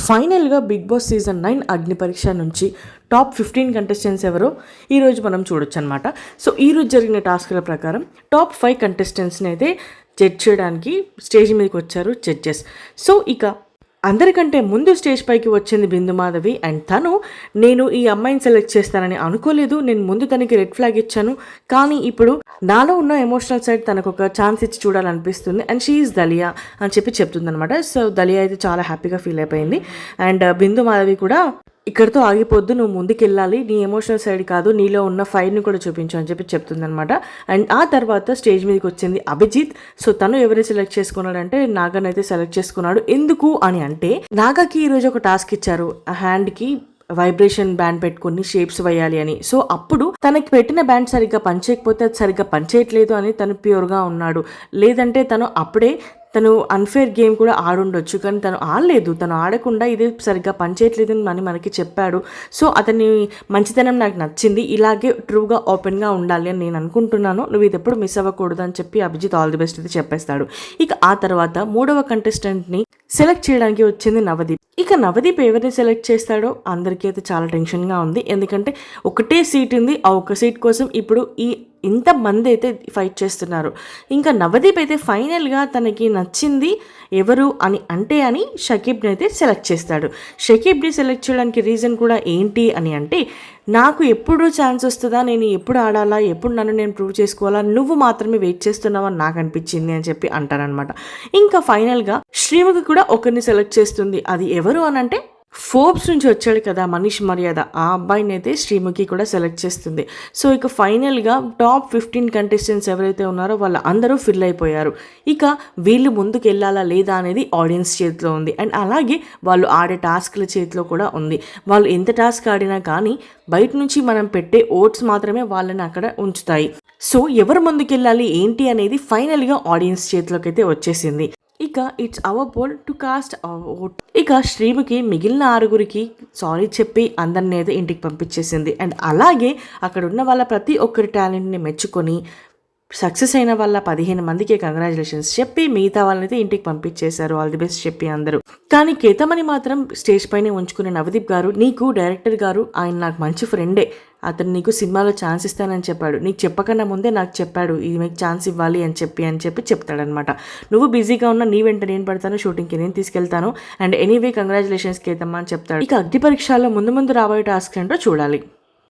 ఫైనల్గా big boss season 9 అగ్ని పరీక్ష నుంచి టాప్ 15 కంటెస్టెంట్స్ ఎవరో ఈరోజు మనం చూడొచ్చు అనమాట. సో ఈరోజు జరిగిన టాస్క్ల ప్రకారం టాప్ 5 కంటెస్టెంట్స్ని అయితే జడ్జ్ చేయడానికి స్టేజ్ మీదకి వచ్చారు జడ్జెస్. సో ఇక అందరికంటే ముందు స్టేజ్ పైకి వచ్చింది బిందు మాధవి. అండ్ తను నేను ఈ అమ్మాయిని సెలెక్ట్ చేస్తానని అనుకోలేదు, నేను ముందు తనకి రెడ్ ఫ్లాగ్ ఇచ్చాను, కానీ ఇప్పుడు నాలో ఉన్న ఎమోషనల్ సైడ్ తనకు ఒక ఛాన్స్ ఇచ్చి చూడాలనిపిస్తుంది అండ్ షీ ఈజ్ దలియా అని చెప్తుంది అనమాట. సో దలియా అయితే చాలా హ్యాపీగా ఫీల్ అయిపోయింది. అండ్ బిందు మాధవి కూడా ఇక్కడితో ఆగిపోద్దు, నువ్వు ముందుకెళ్ళాలి, నీ ఎమోషనల్ సైడ్ కాదు, నీలో ఉన్న ఫైర్ని కూడా చూపించు అని చెప్తుంది అనమాట. అండ్ ఆ తర్వాత స్టేజ్ మీదకి వచ్చింది అభిజిత్. సో తను ఎవరిని సెలెక్ట్ చేసుకున్నాడంటే నాగాని అయితే సెలెక్ట్ చేసుకున్నాడు. ఎందుకు అని అంటే నాగాకి ఈరోజు ఒక టాస్క్ ఇచ్చారు, ఆ హ్యాండ్కి వైబ్రేషన్ బ్యాండ్ పెట్టుకుని షేప్స్ వేయాలి అని. సో అప్పుడు తనకి పెట్టిన బ్యాండ్ సరిగ్గా పనిచేయకపోతే అది సరిగ్గా పనిచేయట్లేదు అని తను ప్యూర్గా ఉన్నాడు. లేదంటే తను అన్ఫేర్ గేమ్ కూడా ఆడుండొచ్చు, కానీ తను ఆడలేదు. తను ఆడకుండా ఇది సరిగ్గా పనిచేయట్లేదు అని మనకి చెప్పాడు. సో అతని మంచితనం నాకు నచ్చింది, ఇలాగే ట్రూగా ఓపెన్గా ఉండాలి అని నేను అనుకుంటున్నాను, నువ్వు ఇది ఎప్పుడు మిస్ అవ్వకూడదు అని చెప్పి అభిజిత్ ఆల్ ది బెస్ట్ అయితే చెప్పేస్తాడు. ఇక ఆ తర్వాత 3వ కంటెస్టెంట్ని సెలెక్ట్ చేయడానికి వచ్చింది నవదీప్. ఇక నవదీప్ ఎవరిని సెలెక్ట్ చేస్తాడో అందరికీ అయితే చాలా టెన్షన్గా ఉంది. ఎందుకంటే ఒకటే సీట్ ఉంది, ఆ ఒక సీట్ కోసం ఇప్పుడు ఇంతమంది అయితే ఫైట్ చేస్తున్నారు. ఇంకా నవదీప్ అయితే ఫైనల్గా తనకి నచ్చింది ఎవరు అని షకీబ్ని అయితే సెలెక్ట్ చేస్తాడు. షకీబ్ని సెలెక్ట్ చేయడానికి రీజన్ కూడా ఏంటి అని అంటే, నాకు ఎప్పుడు ఛాన్స్ వస్తుందా, నేను ఎప్పుడు ఆడాలా, ఎప్పుడు నన్ను నేను ప్రూవ్ చేసుకోవాలా, నువ్వు మాత్రమే వెయిట్ చేస్తున్నావని నాకు అనిపించింది అని చెప్పి అంటారనమాట. ఇంకా ఫైనల్గా శ్రీముఖి కూడా ఒకరిని సెలెక్ట్ చేస్తుంది. అది ఎవరు అని అంటే ఫోర్బ్స్ నుంచి వచ్చాడు కదా మనీష్ మర్యాద, ఆ అబ్బాయిని అయితే శ్రీముఖి కూడా సెలెక్ట్ చేస్తుంది. సో ఇక ఫైనల్గా టాప్ 15 కంటెస్టెంట్స్ ఎవరైతే ఉన్నారో వాళ్ళు అందరూ ఫిల్ అయిపోయారు. ఇక వీళ్ళు ముందుకు వెళ్ళాలా లేదా అనేది ఆడియన్స్ చేతిలో ఉంది. అండ్ అలాగే వాళ్ళు ఆడే టాస్క్ల చేతిలో కూడా ఉంది. వాళ్ళు ఎంత టాస్క్ ఆడినా కానీ బయట నుంచి మనం పెట్టే ఓట్స్ మాత్రమే వాళ్ళని అక్కడ ఉంచుతాయి. సో ఎవరు ముందుకెళ్ళాలి ఏంటి అనేది ఫైనల్గా ఆడియన్స్ చేతిలోకి అయితే వచ్చేసింది. ఇక it's our poll to cast vote. ఇక శ్రీముఖి మిగిలిన 6గురికి సారీ చెప్పి అందరినీ అయితే ఇంటికి పంపించేసింది. అండ్ అలాగే అక్కడ ఉన్న వాళ్ళ ప్రతి ఒక్కరి టాలెంట్ని మెచ్చుకొని సక్సెస్ అయిన వాళ్ళ 15 మందికి కంగ్రాచులేషన్స్ చెప్పి మిగతా వాళ్ళనైతే ఇంటికి పంపించేశారు, ఆల్ ది బెస్ట్ చెప్పి అందరూ. కానీ కేతమని మాత్రం స్టేజ్ పైన ఉంచుకునే నవదీప్ గారు, నీకు డైరెక్టర్ గారు ఆయన నాకు మంచి ఫ్రెండే, అతను నీకు సినిమాలో ఛాన్స్ ఇస్తానని చెప్పాడు, నీకు చెప్పకన్నా ముందే నాకు చెప్పాడు ఇది మీకు ఛాన్స్ ఇవ్వాలి అని చెప్పి చెప్తాడనమాట. నువ్వు బిజీగా ఉన్న నీ వెంట నేను పడతాను, షూటింగ్కి నేను తీసుకెళ్తాను, అండ్ ఎనీవే కంగ్రాచులేషన్స్ కేతమ్మ అని చెప్తాడు. ఇక అగ్ని పరీక్షల్లో ముందు రాబోయే టాస్క్ ఏంటో చూడాలి.